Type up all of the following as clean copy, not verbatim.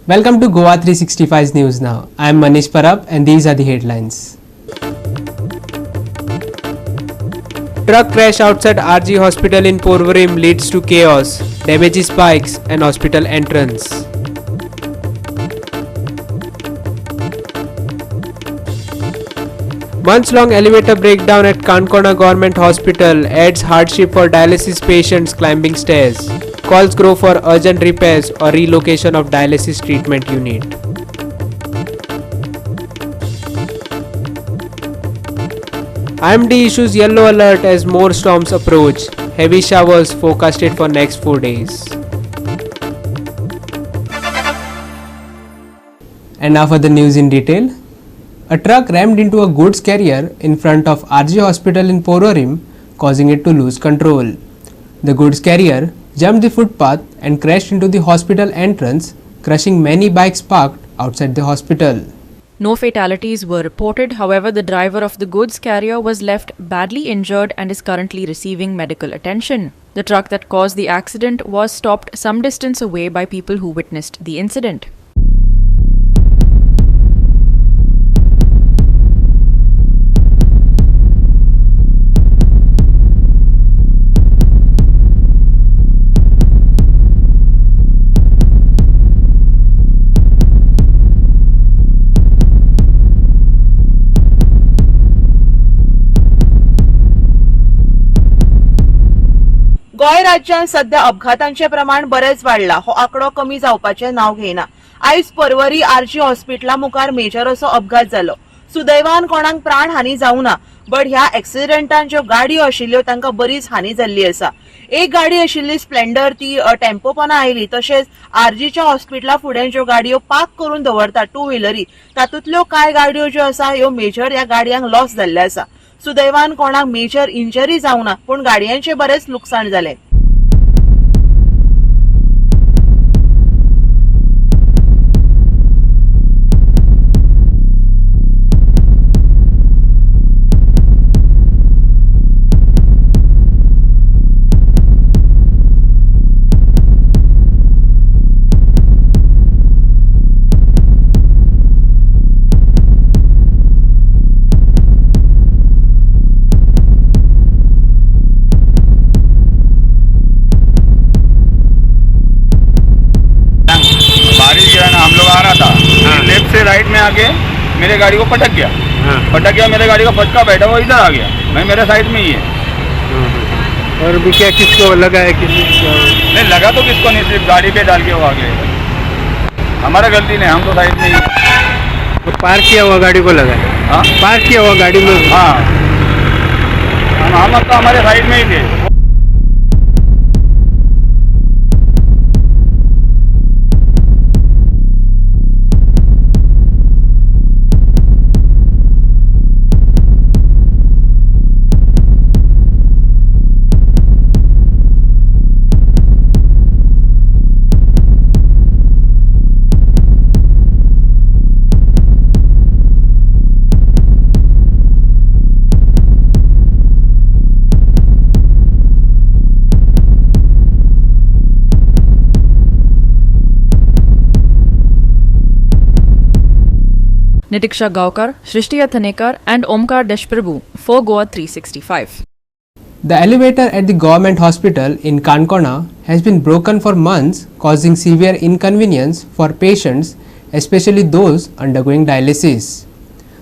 Welcome to Goa 365's News Now. I am Manish Parab and these are the headlines. Truck crash outside RG Hospital in Porvorim leads to chaos, damages bikes and hospital entrance. Months-long elevator breakdown at Kankona Government Hospital adds hardship for dialysis patients climbing stairs. Calls grow for urgent repairs or relocation of dialysis treatment unit. IMD issues yellow alert as more storms approach. Heavy showers forecasted for next 4 days. And now for the news in detail. A truck rammed into a goods carrier in front of RG Hospital in Porvorim, causing it to lose control. The goods carrier jumped the footpath and crashed into the hospital entrance, crushing many bikes parked outside the hospital. No fatalities were reported. However, the driver of the goods carrier was left badly injured and is currently receiving medical attention. The truck that caused the accident was stopped some distance away by people who witnessed the incident. Goa राज्यांत सध्या अपघातांचे प्रमाण बरेच वाढला. हो आंकडो कमी जावपाचे नाव घेयना. आयज परवरी आरजी हॉस्पिटला मुखार मेजर असो अपघात जालो. सुदैवान कोणाक प्राणहानी जावना, बट ह्या एक्सिडेंटान ज्यो गाडयो आशिल्ल्यो तांकां बरीच हानी जाल्ली आसा. एक गाडी आशिल्ली स्प्लेंडर, ती टेम्पो पोना आयली. तशेंच आरजीच्या हॉस्पिटला फुडें ज्यो गाडयो पार्क करून दवरतात टू व्हिलरी, तातूंतल्यो कांय गाडयो ज्यो आसा ह्यो मेजर ह्या गाडयांक लॉस जाल्ले आसा. सुदैवान कोणाक मेजर इंजरी जावना, पूण गाडयांचे बरेच लुकसाण जाले. हम लोग आ रहा था, लेफ्ट से राइट में आके मेरे गाड़ी को पटक गया। मेरे गाड़ी का फटका बैठा वो इधर आ गया, मैं मेरे साइड में ही है। और भी क्या किसको लगा है? किसी नहीं लगा तो किसको नहीं, सिर्फ गाड़ी पे डाल के वो आ गया। हमारा गलती नहीं, हम तो साइड में ही है। तो पार्क किया हुआ गाड़ी को लगा है? हाँ, पार्क किया हुआ गाड़ी में? हाँ, हम तो हमारे साइड में ही थे। Nitiksha Gaukar, Shrishti Athanekar and Omkar Deshprabhu for Goa 365. The elevator at the government hospital in Kankona has been broken for months, causing severe inconvenience for patients, especially those undergoing dialysis.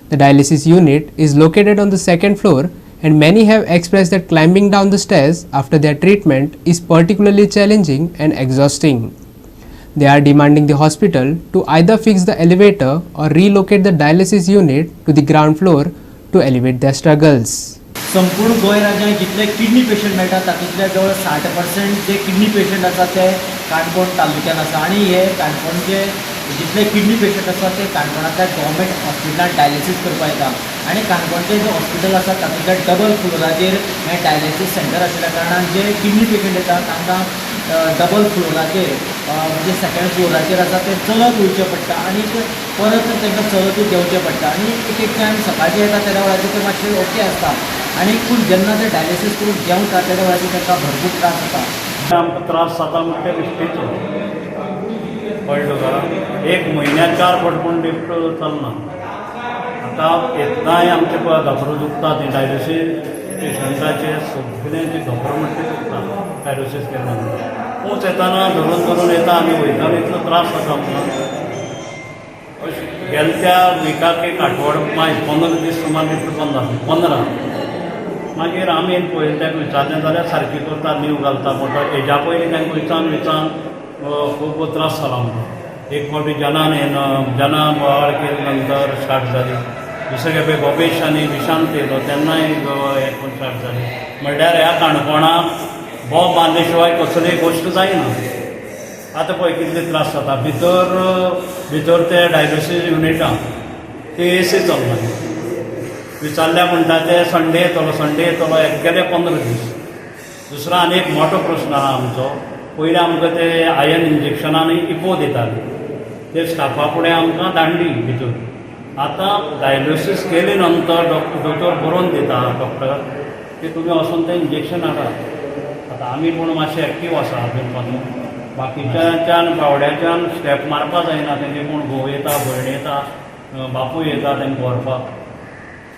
The dialysis unit is located on the second floor and many have expressed that climbing down the stairs after their treatment is particularly challenging and exhausting. They are demanding the hospital to either fix the elevator or relocate the dialysis unit to the ground floor to alleviate their struggles. संपूर्ण गोंय राज्यांत जितले kidney patient मेळटात तातूंतले जवळ 60% जे kidney patient आसा ते काणकोण तालुक्यात आसा आनी हे काणकोणचे जितले किडनी पेशंट आसा ते काणकोणांतल्या गव्हर्मेंट हॉस्पिटलांत डायलिसीस करपाक येता आनी काणकोणचें जें हॉस्पिटल आसा तातूंतल्या डबल फ्लोराचेर हें डायलिसीस सेंटर आशिल्ल्या कारणान जे किडनी पेशंट येतात तांकां डबल फ्लोराचेर म्हणजे सेकंड फ्लोराचेर आसा ते चलत वयचें पडटा आनी परत तांकां चलतूच येवचें पडटा आनी एक टायम सकाळचें येता त्या वेळाचेर ते मातशें ओके आसता आनी पूण जेन्ना ते डायलिसीस करून जेवता त्या वेळाचेर तांकां भरपूर त्रास जाता. आमकां त्रास जाता म्हणटा ते स्टेज कळ्ळो तुका. एक म्हयन्याक 4 फावट पूण लिफ्ट चलना. आतां येताय आमचे पळय धोपरो दुखता ते डायलिसीस पेशंटाचे सगळ्यांचे धोपरो म्हणटा ते दुखता डायलिसीस केन्ना. पूच येताना धरून येता आमी वयताना इतलो त्रास जाता आमकां. गेल्या त्या विकाक एक आठवडो 15 दीस सुमार लिफ्ट बंद आसली 15. मागीर आमी पळयलें ताका विचारलें जाल्यार सारकी करता नीव घालता म्हणटा हेज्या पयलीं तांकां विचान खूब त्रास जाला आमकां. एक फावटी जना वाड केले नंतर स्टार्ट जाली. दुसरे खेपे गोपेशांनी विशांत येयलो तेन्नाय हें करून स्टार्ट जाली. म्हणल्यार ह्या काणकोणाक बॉब बांदले शिवाय कसलीय गोश्ट जायना. आतां पळय कितले त्रास जाता. भितर ते डायलिसीस युनिटान ते AC चलना. विचारल्या म्हणटा ते संडे येतलो एक गेले 15 दीस. दुसरो आनी एक मोठो प्रश्न आहा आमचो. पयलीं आमकां ते आयन इंजेक्शनांनी इपो दिताले ते स्टाफा फुडें आमकां धाडली भितर. आतां डायलिसीस केले नंतर दोतोर बरोवन दिता डॉक्टर की तुमी वचून तें इंजेक्शन हाडात. आतां आमी पूण मातशे एक्टीव आसा करपाचो. बाकीच्याच्यान बावड्याच्यान स्टेप मारपा जायना. तेंगे कोण घोव येता भयण येता बापूय येता तेंकां व्हरपाक.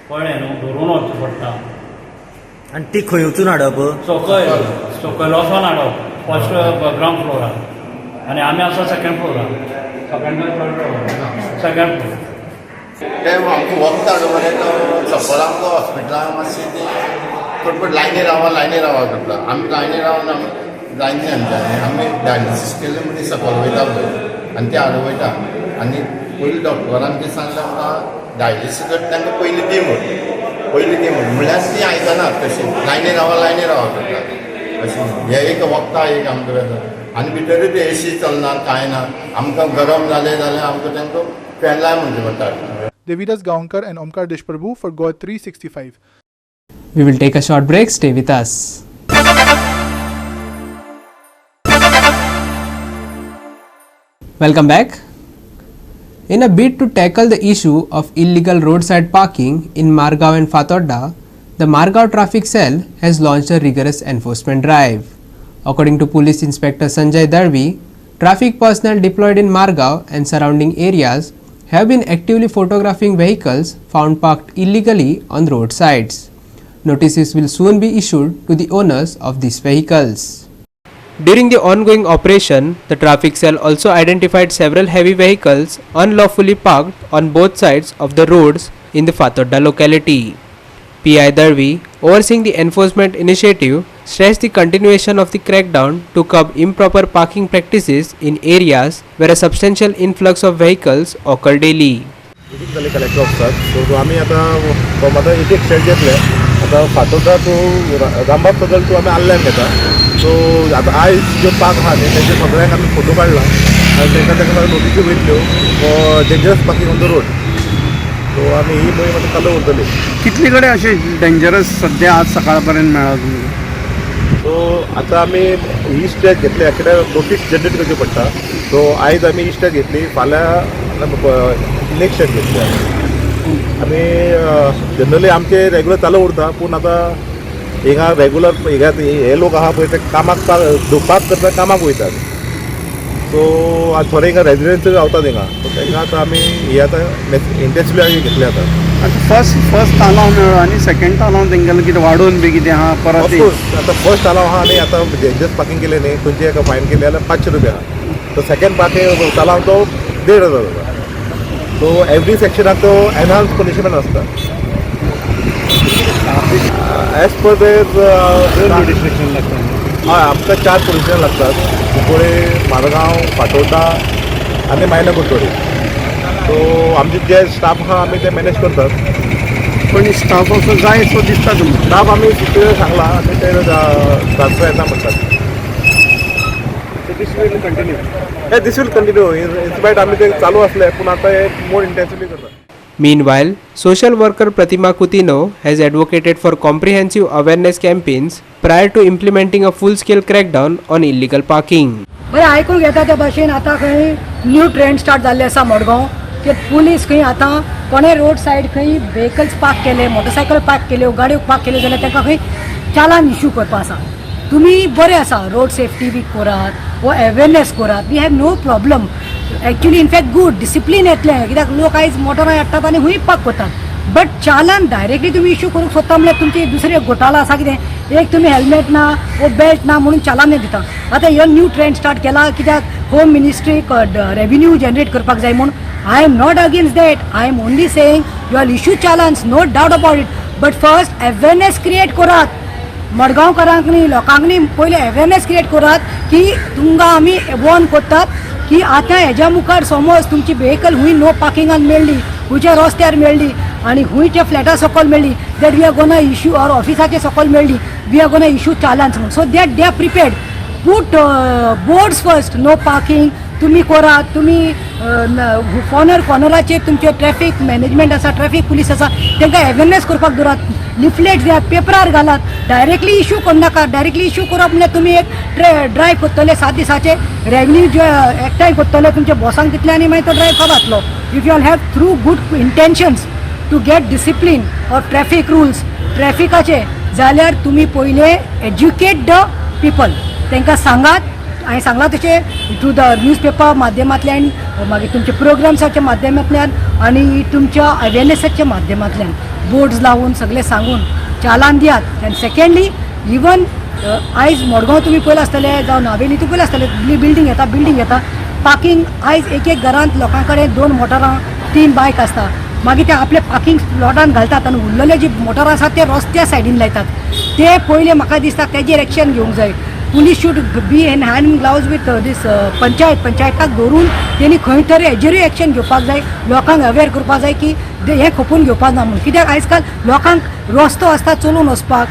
कळ्ळें न्हू धरून वचचें पडटा. आनी ती खंय वचून हाडप? सकयल वचोन हाडप फर्स्ट ग्रावंड फ्लोरार आनी आमी आसा सेकंड फ्लोरार. सेकंड फ्लोर ते आमकां वखद हाडून मरे तो चप्पल आमकां हॉस्पिटलान मातशें ते पटपट लायनी रावा करता. आमी लायनी रावन जायना आमच्यानी. आमी डायलिसीस केल्ले म्हणजे सकयल वयता पळय आनी ते हाडून वयता. आनी पयलीं डॉक्टरान कितें सांगलें आमकां डायलिसीस करता तांकां पयलीं दी म्हण म्हळ्यार ती आयकनात तशी लायनी रावा करता अशें. हें एक वखदां एक आमकां आनी भितर ते AC चलना कांय ना. आमकां गरम जालें जाल्यार आमकां तांकां फॅन लाय म्हणचें पडटा. Devidas Gaonkar and Omkar Deshprabhu for God 365. We will take a short break. Stay with us. Welcome back. In a bid to tackle the issue of illegal roadside parking in Margao and Fatorda, the Margao Traffic Cell has launched a rigorous enforcement drive. According to Police Inspector Sanjay Darvi, traffic personnel deployed in Margao and surrounding areas have been actively photographing vehicles found parked illegally on roadsides. Notices will soon be issued to the owners of these vehicles. During the ongoing operation, the traffic cell also identified several heavy vehicles unlawfully parked on both sides of the roads in the Fatorda locality. PI Darvi, overseeing the enforcement initiative, stressed the continuation of the crackdown to curb improper parking practices in areas where a substantial influx of vehicles occur daily. Collector ऑफिसात so आमी आतां एक state घेतले. आतां Fatorda to Rambagh सकयल to आमी आल्ल्यान घेता. So आतां आयज ज्यो पार्क आहा न्ही तेजे सगळ्यांक आमी फोटो काडला आनी तांकां नोटीसी वयतल्यो dangerous parking on the road. So आमी ही मोहीम आतां चालू उरतली. कितले कडेन अशे डेंजरस सद्या आज सकाळ पर्यंत मेळ्ळा तुमकां? सो आतां आमी ही स्टेट घेतली कित्याक नोटीस जनरेट करची पडटा. सो आयज आमी ही स्टेट घेतली फाल्यां नेक्स्ट स्टेट घेतली. आमी जनरली आमचे रेगुलर चालू उरता पूण आतां हिंगा रेगुलर हे लोक आहा पळय ते कामाक पार्क करता कामाक वयतात. सो आज थोडे हिंगा रेजिडेंट्स रावतात हिंगा. सो तांकां आतां आमी ही आतां इंटेन्सिव्हली घेतली आतां. फर्स्ट तालाव मेळ्ळो आनी सेकंड तालाव तेंगेलें कितें वाडोवन बी कितें आहा परत? ऑफकोर्स आतां फर्स्ट तालाव आहा आनी आतां डेंजरस पार्किंग केलें न्ही खंयचे एका फायन केले जाल्यार 500 रुपया. सो सेकंड पार्किंग तालाव तो 1,500 जाता. सो एवरी सेक्शनाक तो एनहान्स पनिशमेंट आसता. एज पर रिस्ट्रिक्शन लागता. हय आमकां 4 पोलिशन लागतात. कुंकळे, मारगांव, फातोर्डा आनी मायना कुंटोळी. सो आमचे जे स्टाफ आहा आमी ते मॅनेज करतात. पण स्टाफ असो जाय सो दिसता तुमकां? स्टाफ आमी सुपरियर सांगला आनी ते ट्रान्सफर येता म्हणटात. This will continue. This will continue. In spite आमी ते चालू आसले पूण आतां एक मोर इंटेन्सिवली करतात. Meanwhile, social worker Pratima Coutinho has advocated for comprehensive awareness campaigns prior to implementing a full-scale crackdown on illegal parking. बरें आयकून घेता त्या भाशेन आतां खंय न्यू ट्रेंड स्टार्ट जाल्ले आसा मडगांव की पुलीस खंय आतां कोणें रोड सायड खंय व्हेकल्स पार्क केले, मोटरसायकल पार्क केल्यो, गाडयो पार्क केल्यो जाल्यार तांकां खंय चालान इश्यू करपा आसा. तुमी बरें आसा रोड सेफ्टी बी करात वो अवेरनेस करात. We have no problem actually in fact good discipline येतलें कित्याक लोक आयज मोटरां हाडटात आनी हुंय पाक कोतात. बट चालान डायरेक्टली तुमी इश्यू करूंक सोदता म्हणल्यार तुमची दुसरी घोटाळा आसा कितें. एक तुमी हेल्मेट ना वो बेल्ट ना म्हणून चालान दिता. आतां ह्यो न्यू ट्रेंड स्टार्ट केला कित्याक होम मिनिस्ट्रीक रेव्हेन्यू जनरेट करपाक जाय म्हणून. I am not against that. I am only saying you are issue challans, no doubt about it. But first awareness create करात. मडगांवकारांक न्ही लोकांक न्ही पयले अवेरनेस क्रिएट करात की तुमकां आमी वॉर्न करतात की आतां हेज्या मुखार समज तुमची व्हेकल हुंय नो पार्किंगान मेळ्ळी, हुंयच्या रस्त्यार मेळ्ळी आनी हुंयच्या फ्लॅटा सकयल मेळ्ळी that we are gonna issue or ऑफिसाचे सकयल मेळ्ळी we are gonna issue challans म्हणून. So that they are prepared. Put boards first, no parking तुमी करात. तुमी कॉर्नराचेर तुमचे ट्रॅफिक मॅनेजमेंट आसा, ट्रॅफिक पुलीस आसा तांकां अवेरनेस करपाक दवरात. लिफलेट्स दियात, पेपरार घालात. डायरेक्टली इश्यू करनाका. डायरेक्टली इश्यू करप म्हणल्यार तुमी एक ड्रायव्ह करतले 7 दिसाचे रेव्हेन्यू जे एकठांय करतले तुमच्या बॉसांक दितले आनी मागीर तो ड्रायव्ह खावप जातलो. If you all have through good intentions to get discipline or traffic rules ट्रॅफिकाचे जाल्यार तुमी पयले एज्युकेट द पीपल. तांकां सांगात. हांवें सांगलां तशें थ्रू द न्यूजपेपर माध्यमांतल्यान मागीर तुमच्या प्रोग्राम्साच्या माध्यमांतल्यान आनी तुमच्या अवेरनेसाच्या माध्यमांतल्यान बोर्ड्स लावून सगळें सांगून चालान दियात. आनी सेकेंडली इवन आयज मडगांव तुमी पयलें आसतले जावं नावेली तुमी पयलें आसतले बिल्डींग येता पार्किंग. आयज एक घरांत लोकां कडेन 2 मोटरां 3 बायक आसता. मागीर ते आपले पार्किंग स्लॉटान घालतात आनी उरलेले जी मोटरां आसात ते रस्त्या सायडीन लायतात. ते पयले म्हाका दिसता तेजेर एक्शन घेवंक जाय. Police should be in hand gloves with this पंचायताक धरून तेणी खंय तरी हेजेरूय एक्शन घेवपाक जाय. लोकांक अवेर करपाक जाय की हें खपून घेवपाक ना म्हणून. कित्याक आयज काल लोकांक रस्तो आसता चलून वचपाक,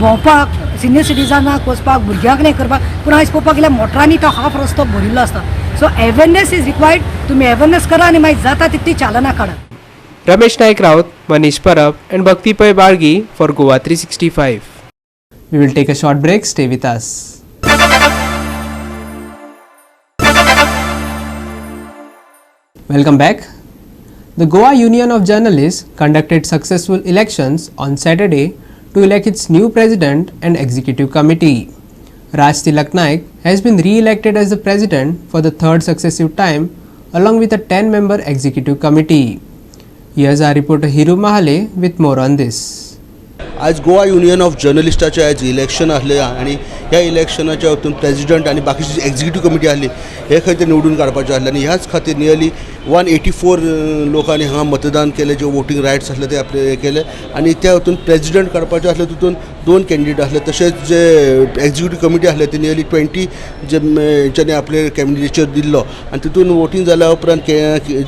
भोंवपाक, सिनियर सिटीजनाक वचपाक, भुरग्यांक नाही करपाक. पूण आयज पळोवपाक गेल्यार मोटरांनी तो हाफ रस्तो भरिल्लो आसता. So awareness is required. तुमी अवेरनेस करा आनी मागीर जाता तितली चालना काडा. रमेश नायक Raut, Manish Parab and Bhakti Pai Bargi for Goa 365. We will take a short break. Stay with us. Welcome back. The Goa Union of Journalists conducted successful elections on Saturday to elect its new president and executive committee. Raj Tilak Naik has been re-elected as the president for the third successive time along with a 10-member executive committee. Here's our reporter Hiru Mahale with more on this. आज Goa union of जर्नलिस्टाचे आज election आसले आनी ह्या इलेक्शनाच्या हातून president आनी बाकीची जी executive committee आसली हे खंय ते निवडून काडपाचे आसले आनी ह्याच खातीर नियरली 184 लोकांनी हांगा मतदान केले. जे वोटींग रायट्स आसले ते आपले हे केले आनी त्या हातून प्रेसिडेंट काडपाचे आसले तितून 2 कॅन्डिडेट आसले. तशेंच जे एक्झिक्युटीव कमिटी आसले ते नियरली 20 जे हेंच्यांनी आपले कॅन्डिडेचेर दिल्लो आनी तितून वोटींग जाल्या उपरांत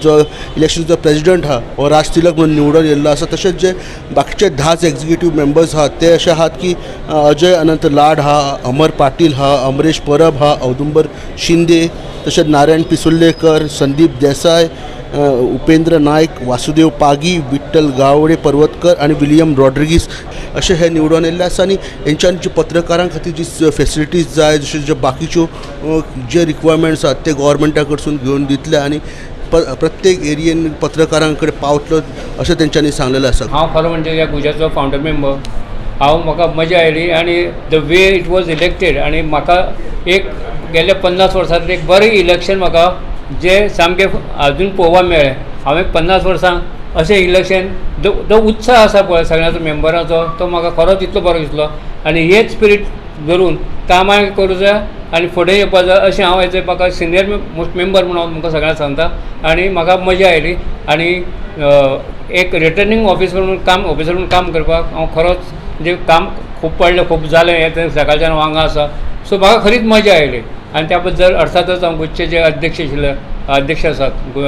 जो इलेक्शनचो प्रेसिडेंट आहा हो राज तिलक म्हणून निवडून येयल्लो आसा. तशेंच जे बाकीचे 10 एक्झिक्युटीव मेंबर्स आहात ते असे आहात की अजय अनंत लाड हा, अमर पाटील हा, अमरेश परब हा, औदुंबर शिंदे, तसेच नारायण पिसुर्लेकर, संदीप देसाय, उपेंद्र नायक, वासुदेव पागी, विठ्ठल गावडे पर्वतकर आणि विलियम रॉड्रिगीस असे हे निवडून येयल्ले आसा. आनी हेंच्यांनी पत्रकारां खातीर जी फेसिलिटीज जाय जशे जे बाकीच्यो जे रिक्वायरमेंट्स आहात ते गव्हर्मेंटा कडसून घेवन दितले आनी प्रत्येक एरियेन पत्रकारां कडेन पावतलो अशें तेंच्यांनी सांगलेलें आसा. हांव खरो म्हणजे ह्या गुजरातचो फावंडर मेंबर. म्हाका मजा आयली आनी the way it was elected आनी म्हाका एक गेल्या 50 वर्सांत एक बरें इलेक्शन म्हाका जे सामकें अजून पळोवपाक मेळ्ळें. हांवें 50 वर्सां अशें इलेक्शन जो उत्साह आसा पळय सगळ्यांचो मेंबरांचो तो म्हाका खरोच तितलो बरो दिसलो आनी हेच स्पिरीट धरून कामां करूं जाय आनी फुडें येवपाक जाय अशें हांव हेजे म्हाका सिनियर मोस्ट मेंबर म्हणून हांव तुमकां सगळ्यांक सांगता. आनी म्हाका मजा आयली आनी एक रिटर्निंग ऑफिसर म्हणून काम करपाक हांव खरोच म्हणजे काम खूब पडलें खूब जालें हें सकाळच्यान हांव हांगा आसा. सो म्हाका खरीच मजा आयली आनी त्या बद्दल अर्थातच हांव गोंयचे जे अध्यक्ष आसात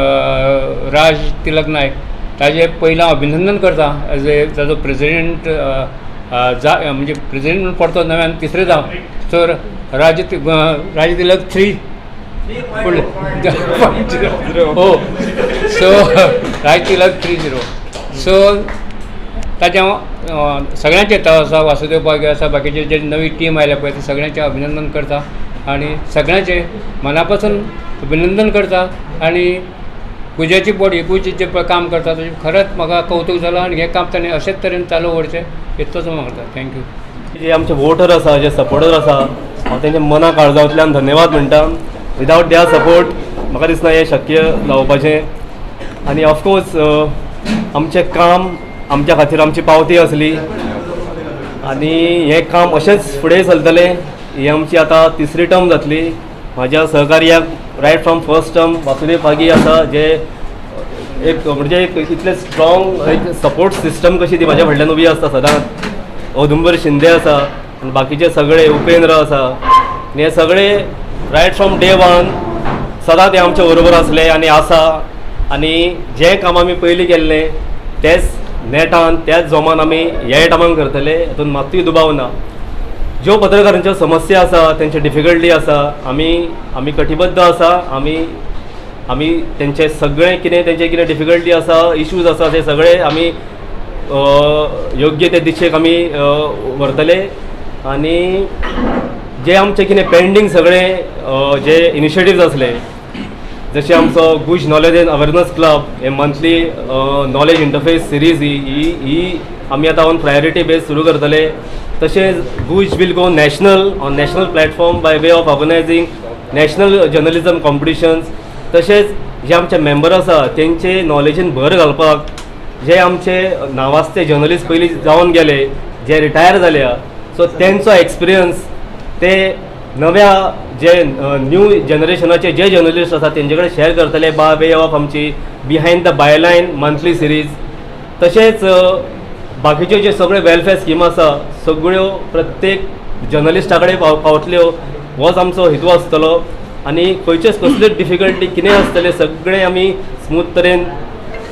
राज तिलक नायक ताजें पयलें हांव अभिनंदन करता एज ए ताजो प्रेसिडेंट म्हणजे प्रेसिडेंट म्हणून परतो नव्यान तिसरें जावं. सो राज तिलक 3 हो सो राज तिलक 30. सो ताचें हांव सगळ्यांचे आसा वासुदेव पागी आसा बाकीचे जे नवी टीम आयल्या पळय ते सगळ्यांचें अभिनंदन करता आनी सगळ्यांचे मना पासून अभिनंदन करता. आनी गुजराती बॉडी जे काम करता ताजें खरेंच म्हाका कौतूक जालां आनी हें काम ताणें अशेंच तरेन चालू उरचें इतलोच म्हणटा. थँक्यू. जे आमचे वोटर आसा जे सपोर्टर आसा हांव तेंच्या मना काळजांतल्यान धन्यवाद म्हणटा. विदावट देअर सपोर्ट म्हाका दिसना हें शक्य जावपाचें आनी ऑफकोर्स आमचें काम आमच्या खातीर आमची पावती आसली आनी हें काम अशेंच फुडें चलतलें. ही आमची आतां तिसरी टर्म जातली. म्हाज्या सहकार्याक right from first term Vasudev Pagi आसा जे एक म्हणजे एक इतलें स्ट्रॉंग एक सपोर्ट सिस्टम कशी ती म्हाज्या फाटल्यान उबी आसता सदांच. औदुंबर शिंदे आसा आनी बाकीचे सगळे उपेंद्र आसा आनी हे सगळे रायट फ्रॉम डे वन सदां ते आमच्या बरोबर आसले आनी आसा आनी जें काम आमी पयलीं केल्लें तेच नेटान त्याच जोमान आमी ह्या टायमान करतले. हातून मात्तूय दुबाव ना. ज्यो पत्रकारांच्यो समस्या आसा तेंचे डिफिकल्टी आसा आमी कटिबद्ध आसा. आमी तेंचे सगळें कितें तेंचे कितें डिफिकल्टी आसा इश्यूज आसा ते सगळे आमी योग्य ते दिशेक आमी व्हरतले आनी जे आमचे कितें पेंडींग सगळे जे इनिशिएटिव्ज आसले जशें आमचो GUJ knowledge and awareness club हे मंथली नॉलेज इंटरफेस सिरीज ही आमी आतां ऑन प्रायोरिटी बेस सुरू करतले. तशेंच GUJ will go national on national platform by way of organising national journalism competitions. तशेंच जे आमचे मेंबर आसा तेंचे नॉलेजीन भर घालपाक जे आमचे नावाजते जर्नलिस्ट पयलीं जावन गेले जे रिटायर जाल्या सो तेंचो एक्सपिरियन्स ते नव्या जे न्यू जनरेशनाचे जे जर्नलिस्ट आसा तेंचे कडेन शेअर करतले बाय वे ऑफ आमची बिहायंड द बायलायन मंथली सिरीज. तशेंच बाकीच्यो जे सगळे वेलफेअर स्कीम आसा सगळ्यो प्रत्येक जर्नलिस्टा कडेन पावतल्यो होच आमचो हेतू आसतलो आनी खंयचेच कसल्योच डिफिकल्टी कितें आसतले सगळे आमी स्मूथ तरेन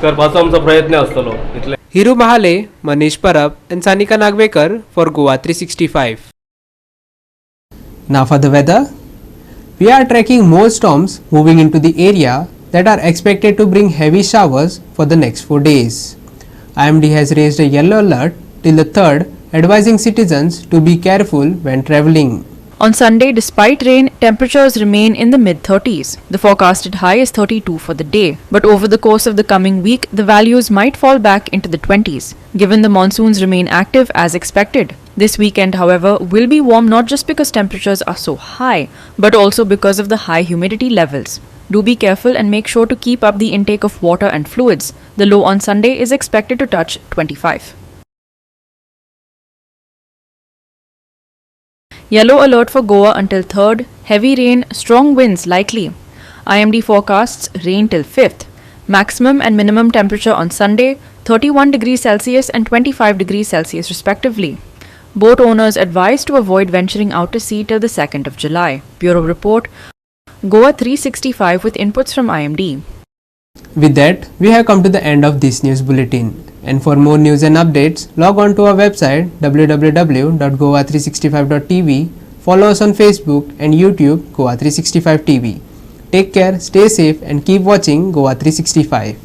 करपाचो आमचो प्रयत्न आसतलो. इतलें. Hiru Mahale, Manish Parab and Sanika Nagvekar for Goa 365. Now for the weather. We are tracking more storms moving into the area that are expected to bring heavy showers for the next 4 days. IMD has raised a yellow alert till the 3rd, advising citizens to be careful when travelling. On Sunday, despite rain, temperatures remain in the mid-30s. The forecasted high is 32 for the day. But over the course of the coming week, the values might fall back into the 20s, given the monsoons remain active as expected. This weekend, however, will be warm not just because temperatures are so high, but also because of the high humidity levels. Do be careful and make sure to keep up the intake of water and fluids. The low on Sunday is expected to touch 25. Yellow alert for Goa until 3rd. Heavy rain, strong winds likely. IMD forecasts rain till 5th. Maximum and minimum temperature on Sunday 31 degrees Celsius and 25 degrees Celsius respectively. Boat owners advised to avoid venturing out to sea till the 2nd of July. Bureau report, Goa 365 with inputs from IMD. With that, we have come to the end of this news bulletin. And for more news and updates, log on to our website www.goa365.tv. Follow us on Facebook and YouTube Goa 365 TV. Take care, stay safe and keep watching Goa 365.